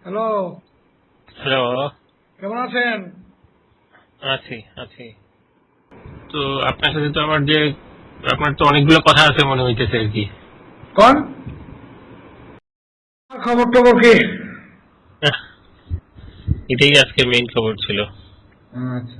Hello. Hello. কেমন আছেন? আছি আছি। তো আপনার সাথে তো আপনার তো অনেকগুলো কথা আছে মনে হইতেছে আর কি। কোন খবর টবর কি? আহ, এটাই আজকে মেইন খবর ছিল। আচ্ছা,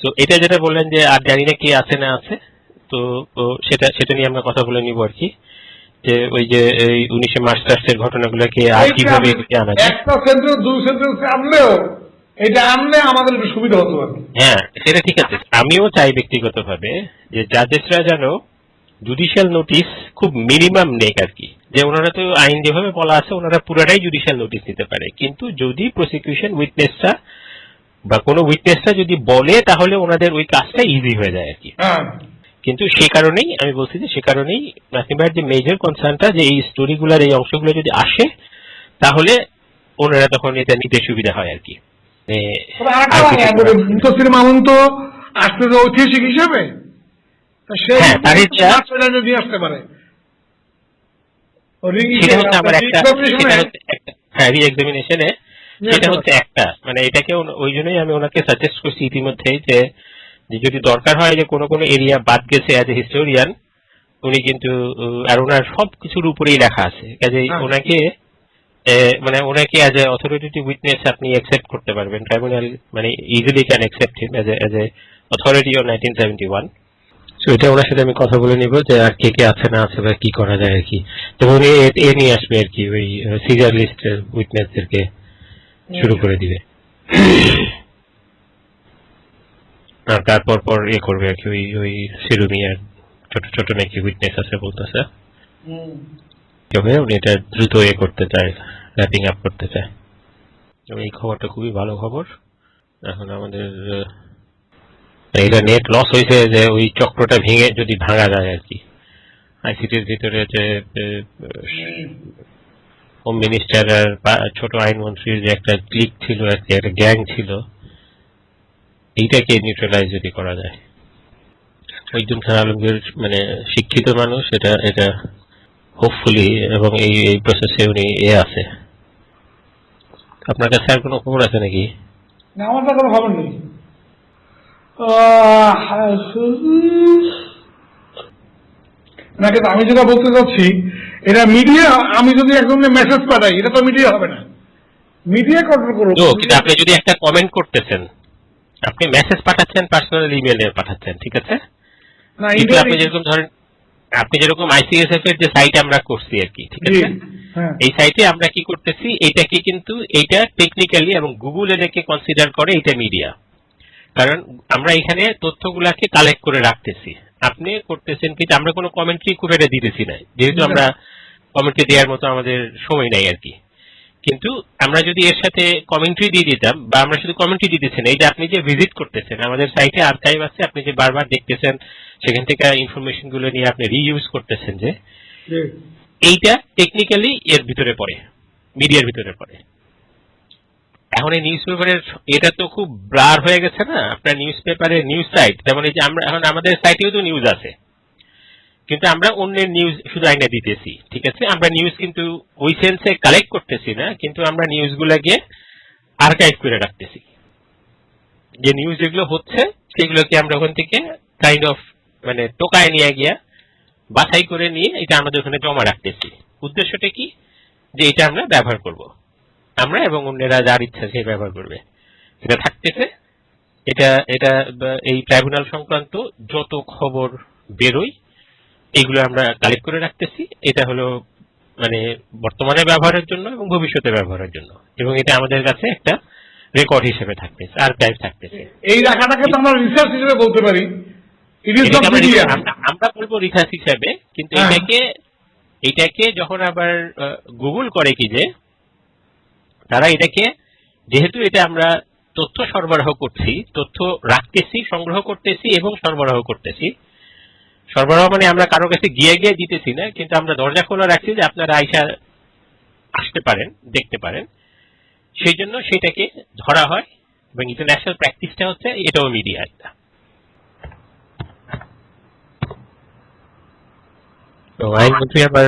তো এটা যেটা বললেন যে আর জানি না কি আছে না আছে, তো তো সেটা সেটা নিয়ে আমরা কথা বলে নিব আর কি। যে ওই যে এই 19শে মার্চ পাস্টের ঘটনাগুলোকে আর এইটা কিভাবে এটাকে আনা যায়। একটা সেন্টেন্স দুই সেন্টেন্স আনলেও এটা আনলে আমাদের একটু সুবিধা হতো আর কি। হ্যাঁ, সেটা ঠিক আছে। আমিও চাই ব্যক্তিগতভাবে যে জাজেসরা যেন জুডিশিয়াল নোটিশ খুব মিনিমাম নেক আর কি। যে ওনারা তো আইন যেভাবে বলা আছে ওনারা পুরাটাই জুডিশিয়াল নোটিশ নিতে পারে, কিন্তু যদি প্রসিকিউশন উইটনেসটা বা কোনো উইটনেসটা যদি বলে তাহলে ওনাদের ওই কাজটা ইজি হয়ে যায় আর কি। হ্যাঁ, কিন্তু সে কারণেই আমি বলছি যে সে কারণেই নাসিম ভাইয়ের যে মেজর কনসার্নটা যে এই স্টোরিগুলোর এই অংশগুলো যদি আসে তাহলে ওনারা তখন এটা নিতে সুবিধা হয় আর কি। আর কিছু করার থাকে না। মুতাসির মামুন তো আসতেছে ঐতিহাসিক হিসেবে, তা সেই হ্যাঁ, তার হিসেবে এটা নিয়ে আসতে পারে। ও সেটা হচ্ছে আমার একটা, সেটা রিএক্সামিনেশনে হচ্ছে একটা, হ্যাঁ রি-এক্সামিনেশনে নিয়ে সেটা আসতে পারে। হচ্ছে একটা, মানে এটাকে ওই জন্যই আমি ওনাকে সাজেস্ট করছি ইতিমধ্যেই যে যে যদি দরকার হয় যে কোনো কোনো এরিয়া বাদ গেছে অ্যাজ এ হিস্টোরিয়ান, উনি কিন্তু আর ওনার সবকিছুর উপরেই লেখা আছে, কাজেই হ্যাঁ, ওনাকে মানে ওনাকে অ্যাজ এ অথরিটেটিভ উইটনেস আপনি অ্যাকসেপ্ট করতে পারবেন। ট্রাইব্যুনাল মানে easily can accept him as a authority on 1971। তো এটা ওনার সাথে আমি কথা বলে নিব যে আর কে কে আছে না আছে বা কি করা যায় আর কি। তো উনি এ নিয়ে আসবে আর কি, ওই সিজার লিস্টের উইটনেসদেরকে শুরু করে দিবে। আর তারপর পর করবে আর কি, ওই ওই সিরুমিয়ার ছোট ছোট নাকি উইটনেস আছে বলতেছে। তবে উনি এটা দ্রুত করতে চায়, র্যাপিং আপ করতে চায়। এই খবরটা খুবই ভালো খবর। এখন আমাদের এটা নেট লস হয়েছে যে ওই চক্রটা ভেঙে যদি ভাঙা যায় আর কি। আইসিটির ভিতরে যে হোম মিনিস্টার আর ছোট আইনমন্ত্রীর যে একটা ক্লিক ছিল আর কি, একটা গ্যাং ছিল, এইটাকে নিউট্রালাইজ যদি করা যায়। ওইদিন খান আলমগীর মানে শিক্ষিত মানুষ, এটা এটা হোপফুলি, এবং এই এই প্রসেসে উনি আছে। আপনার কাছে আর কোনো খবর আছে নাকি? না, আমার তো কোনো খবর নেই। না, কিন্তু আমি যেটা বলতে চাচ্ছি, এটা মিডিয়া, আমি যদি একজনকে মেসেজ পাঠাই এটা তো মিডিয়া হবে না, মিডিয়া কন্ট্রোল করবো। ও, কিন্তু আপনি যদি একটা কমেন্ট করতেছেন, আপনি মেসেজ পাঠাচ্ছেন, পার্সোনাল ইমেলে পাঠাচ্ছেন, ঠিক আছে। না, কিন্তু আপনি ইন্ডিয়া। যেরকম ধরেন, আপনি যেরকম আইসিএসএফ এর যে সাইট আমরা করছি আর কি, ঠিক জি, আছে। হ্যাঁ, এই সাইটে আমরা কি করতেছি, এটাকে কিন্তু এইটা টেকনিক্যালি এবং গুগল এটাকে কনসিডার করে এটা মিডিয়া। কারণ আমরা এখানে তথ্যগুলাকে কালেক্ট করে রাখতেছি, আপনি করতেছেন কিন্তু আমরা কোনো কমেন্ট্রি খুব এটা দিতেছি না, যেহেতু না, আমরা কমেন্ট্রি দেওয়ার মতো আমাদের সময় নাই আর কি। কিন্তু আমরা যদি এর সাথে কমেন্ট্রি দিয়ে দিতাম, বা আমরা শুধু কমেন্ট্রি দিতেছেন, এই যে আপনি যে ভিজিট করতেছেন আমাদের সাইটে আর্কাইভ আছে, আপনি যে বারবার দেখতেছেন, সেখান থেকে ইনফরমেশন গুলো নিয়ে আপনি রিইউজ করতেছেন, যে জি, এইটা টেকনিক্যালি এর ভিতরে পড়ে, মিডিয়ার ভিতরে পড়ে। এখন এই নিউজ পেপারের এটা তো খুব ব্লার হয়ে গেছে না, আপনার নিউজ পেপারের নিউজ সাইট, যেমন এই যে আমরা এখন আমাদের সাইটেও তো নিউজ আছে, কিন্তু আমরা অন্যের নিউজ শুধু আইনা দিতেছি, ঠিক আছে। আমরা নিউজ কিন্তু ওই সেন্সে কালেক্ট করতেছি না, কিন্তু আমরা নিউজগুলোকে আর্কাইভ করে রাখতেছি। যে নিউজ যেগুলো হচ্ছে সেগুলোকে আমরা ওখান থেকে কাইন্ড অফ মানে টোকায় নিয়ে গিয়া বাছাই করে নিয়ে এটা আমাদের ওখানে জমা রাখতেছি। উদ্দেশ্যটা কি, যে এটা আমরা ব্যবহার করব, আমরা এবং অন্যেরা যার ইচ্ছা সে ব্যবহার করবে, এটা থাকতেছে। এটা এটা এই ট্রাইব্যুনাল সংক্রান্ত যত খবর বেরোয় এগুলো আমরা কালেক্ট করে রাখতেছি। এটা হলো মানে বর্তমানে ব্যবহারের জন্য এবং ভবিষ্যতে ব্যবহারের জন্য, এবং এটা আমাদের কাছে একটা রেকর্ড হিসেবে থাকতেছে, আর্কাইভ থাকতেছে। এই রাখাটাকে তো আমরা রিসার্চ হিসেবে বলতে পারি। ইট ইজ নট এটাকে আমরা মিডিয়া। আমরা বলবো রিসার্চ হিসাবে, কিন্তু হ্যাঁ, এটাকে যখন আবার গুগল করে কি যে তারা এটাকে, যেহেতু এটা আমরা তথ্য সরবরাহ করছি, তথ্য রাখতেছি, সংগ্রহ করতেছি এবং সরবরাহ করতেছি, সরবরাহ মানে আমরা কারো কাছে গিয়ে গিয়ে দিতেছি না, কিন্তু আমরা দরজা খোলা রাখছি যে আপনারা আইসা আসতে পারেন, দেখতে পারেন। সেই জন্য সেটাকে ধরা হয়, এবং ইন্টারন্যাশনাল প্র্যাকটিসটা হচ্ছে এটাও মিডিয়া একটা। তো আইনমন্ত্রী আবার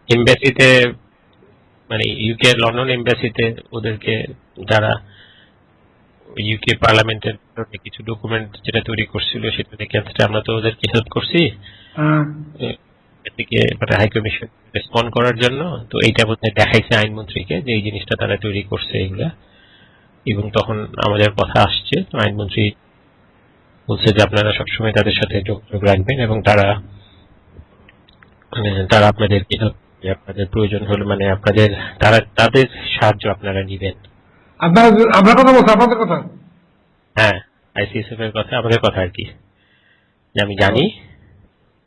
এমবাসিতে, মানে ইউকে লন্ডন এমবাসিতে ওদেরকে যারা ইউকে পার্লামেন্টের কিছু ডকুমেন্ট যেটা তৈরি করছিল সেটা দেখে আমরা তো ওদেরকে হেল্প করছি এদিকে মানে হাই কমিশন রেসপন্ড করার জন্য। তো এইটা বোধহয় দেখাইছে আইনমন্ত্রীকে যে এই জিনিসটা তারা তৈরি করছে এগুলা, এবং তখন আমাদের কথা আসছে। তো আইনমন্ত্রী বলছে যে আপনারা সবসময় তাদের সাথে যোগাযোগ রাখবেন এবং তারা আপনাদেরকে আপনাদের প্রয়োজন হলে মানে আপনাদের তাদের সাহায্য আপনারা নিবেন। আপনার কথা বলছে, আপনাদের কথা? হ্যাঁ, আইসিএসএফ এর কথা, আমাদের কথা আর কি, যে আমি জানি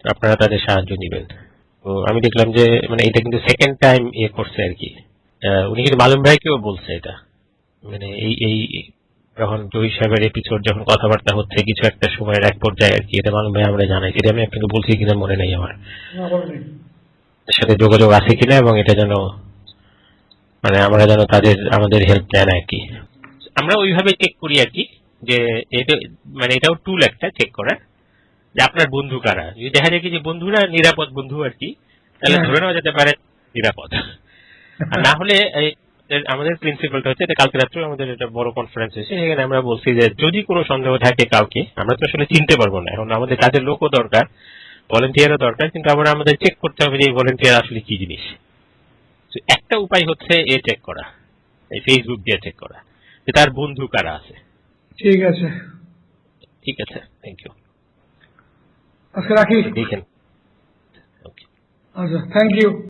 আপনারা তাদের সাহায্য নিবেন। তো আমি দেখলাম যে মানে এটা কিন্তু সেকেন্ড টাইম করছে আর কি। উনি কিন্তু মালুম ভাইকেও বলছে এটা, মানে এই যখন জয়ী সাহেবের এপিসোড যখন কথাবার্তা হচ্ছে কিছু একটা সময়ের এক পর্যায়ে আর কি, এটা মালুম ভাই আমরা জানাই। এটা আমি আপনাকে বলছি কিনা মনে নেই আমার, সাথে যোগাযোগ আছে কিনা, এবং এটা যেন মানে আমরা যেন আমাদের হেল্প দেন আর কি। আমরা ওইভাবে চেক করি আর কি, যে এটা মানে এটাও টুল একটা চেক করা যে আপনার বন্ধু কারা। যদি দেখা যায় কি যে বন্ধুরা নিরাপদ বন্ধু আর কি, তাহলে ধরে নেওয়া যেতে পারে নিরাপদ। আর না হলে আমাদের প্রিন্সিপালটা হচ্ছে, এটা কালকে রাত্রে আমাদের একটা বড় কনফারেন্স হয়েছে, সেখানে আমরা বলছি যে যদি কোনো সন্দেহ থাকে কাউকে, আমরা তো আসলে চিনতে পারবো না, এখন আমাদের কাজের লোকও দরকার, ভলেন্টিয়ারও দরকার, কিন্তু আমরা আমাদের চেক করতে হবে যে এই ভলেন্টিয়ার আসলে কি জিনিস। একটা উপায় হচ্ছে চেক করা, এই ফেসবুক দিয়ে চেক করা যে তার বন্ধু কারা আছে। ঠিক আছে, ঠিক আছে, থ্যাংক ইউ। আজকে রাখি। দেখেন। আচ্ছা, থ্যাংক ইউ।